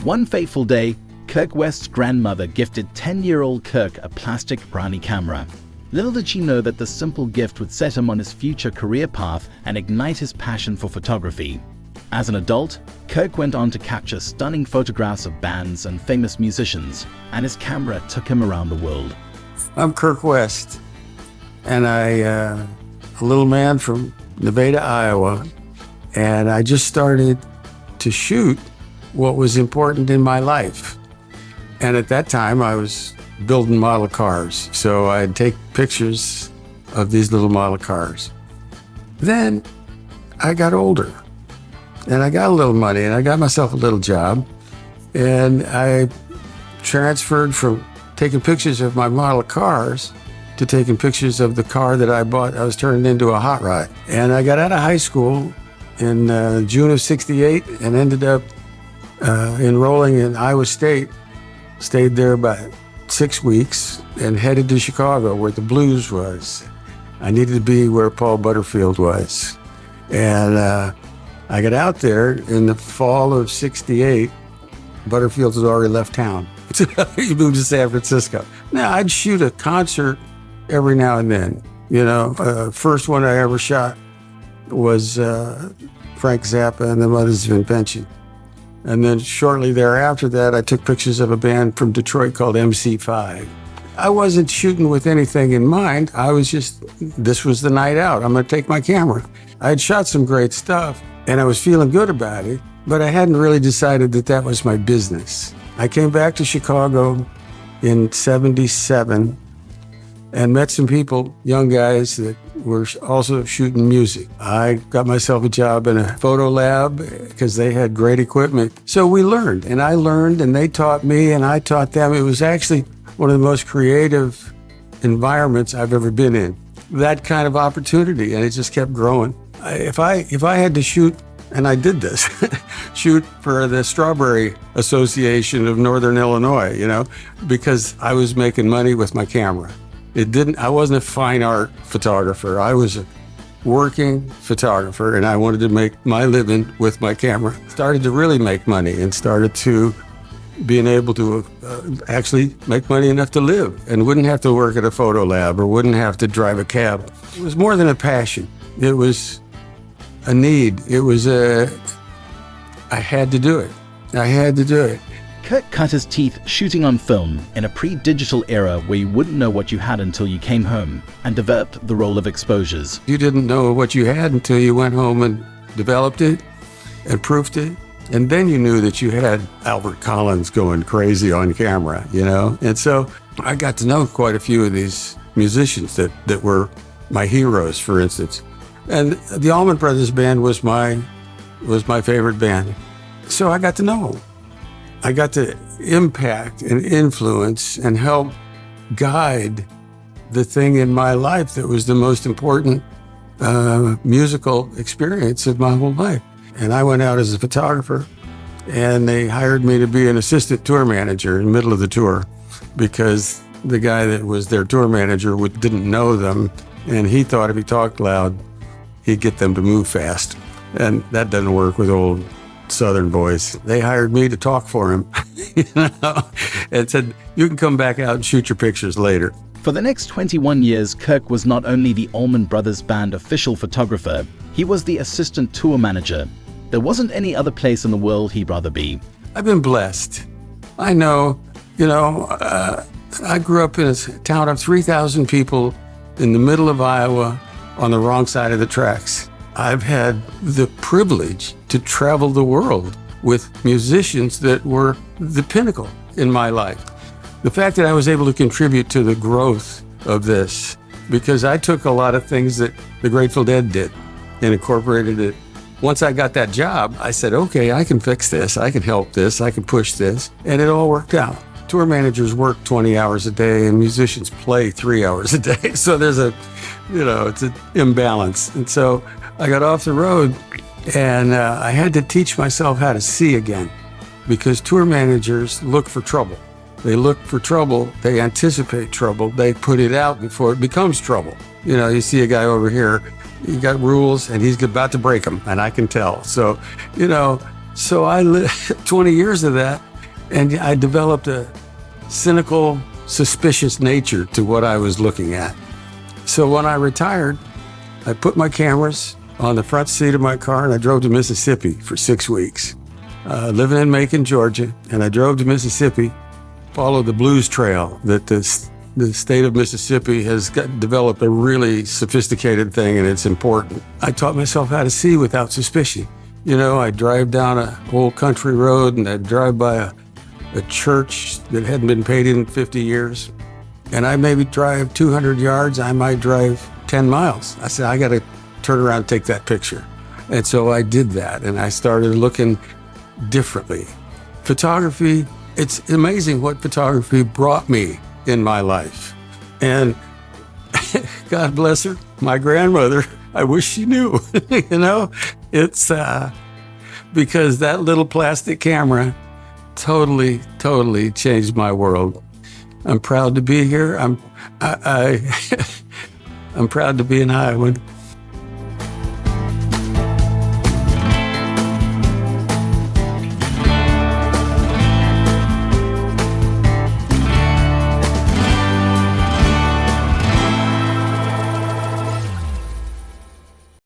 One fateful day, Kirk West's grandmother gifted 10-year-old Kirk a plastic brownie camera. Little did she know that the simple gift would set him on his future career path and ignite his passion for photography. As an adult, Kirk went on to capture stunning photographs of bands and famous musicians, and his camera took him around the world. I'm Kirk West, and a little man from Nevada, Iowa, and I just started to shoot what was important in my life. And at that time, I was building model cars, so I'd take pictures of these little model cars. Then I got older, and I got a little money, and I got myself a little job, and I transferred from taking pictures of my model cars to taking pictures of the car that I bought. I was turning into a hot rod. And I got out of high school in June of '68 and ended up enrolling in Iowa State. Stayed there about 6 weeks and headed to Chicago, where the blues was. I needed to be where Paul Butterfield was. And I got out there in the fall of '68. Butterfield had already left town. He moved to San Francisco. Now, I'd shoot a concert every now and then. You know, first one I ever shot was Frank Zappa and the Mothers of Invention. And then shortly thereafter that, I took pictures of a band from Detroit called MC5. I wasn't shooting with anything in mind. I was just, this was the night out. I'm going to take my camera. I had shot some great stuff, and I was feeling good about it, but I hadn't really decided that that was my business. I came back to Chicago in '77 and met some people, young guys that were also shooting music. I got myself a job in a photo lab because they had great equipment. So we learned, and I learned, and they taught me, and I taught them. It was actually one of the most creative environments I've ever been in. That kind of opportunity, and it just kept growing. If I had to shoot, and I did this, shoot for the Strawberry Association of Northern Illinois, you know, because I was making money with my camera. I wasn't a fine art photographer. I was a working photographer, and I wanted to make my living with my camera. Started to really make money and started to being able to actually make money enough to live and wouldn't have to work at a photo lab or wouldn't have to drive a cab. It was more than a passion. It was a need. It was I had to do it. I had to do it. Kirk cut his teeth shooting on film in a pre-digital era where you wouldn't know what you had until you came home, and developed the role of exposures. You didn't know what you had until you went home and developed it and proofed it. And then you knew that you had Albert Collins going crazy on camera, you know? And so I got to know quite a few of these musicians that were my heroes, for instance. And the Almans Brothers Band was my favorite band. So I got to know them. I got to impact and influence and help guide the thing in my life that was the most important musical experience of my whole life. And I went out as a photographer, and they hired me to be an assistant tour manager in the middle of the tour because the guy that was their tour manager didn't know them, and he thought if he talked loud, he'd get them to move fast. And that doesn't work with old Southern boys. They hired me to talk for him, you know, and said, you can come back out and shoot your pictures later. For the next 21 years, Kirk was not only the Almans Brothers Band official photographer, he was the assistant tour manager. There wasn't any other place in the world he'd rather be. I've been blessed. I know, you know, I grew up in a town of 3,000 people in the middle of Iowa on the wrong side of the tracks. I've had the privilege to travel the world with musicians that were the pinnacle in my life. The fact that I was able to contribute to the growth of this, because I took a lot of things that the Grateful Dead did and incorporated it. Once I got that job, I said, okay, I can fix this, I can help this, I can push this, and it all worked out. Tour managers work 20 hours a day and musicians play 3 hours a day. So there's it's an imbalance. And so I got off the road, and I had to teach myself how to see again, because tour managers look for trouble. They look for trouble, they anticipate trouble, they put it out before it becomes trouble. You know, you see a guy over here, he got rules and he's about to break them, and I can tell. So, you know, I lived 20 years of that, And I developed a cynical, suspicious nature to what I was looking at. So when I retired, I put my cameras on the front seat of my car and I drove to Mississippi for 6 weeks, living in Macon, Georgia. And I drove to Mississippi, followed the blues trail that the state of Mississippi has developed a really sophisticated thing, and it's important. I taught myself how to see without suspicion. You know, I'd drive down an old country road and I'd drive by a church that hadn't been painted in 50 years. And I maybe drive 200 yards, I might drive 10 miles. I said, I got to turn around and take that picture. And so I did that, and I started looking differently. Photography, it's amazing what photography brought me in my life. And God bless her, my grandmother, I wish she knew, you know, it's because that little plastic camera totally changed my world. I'm proud to be here. I'm proud to be an Iowan.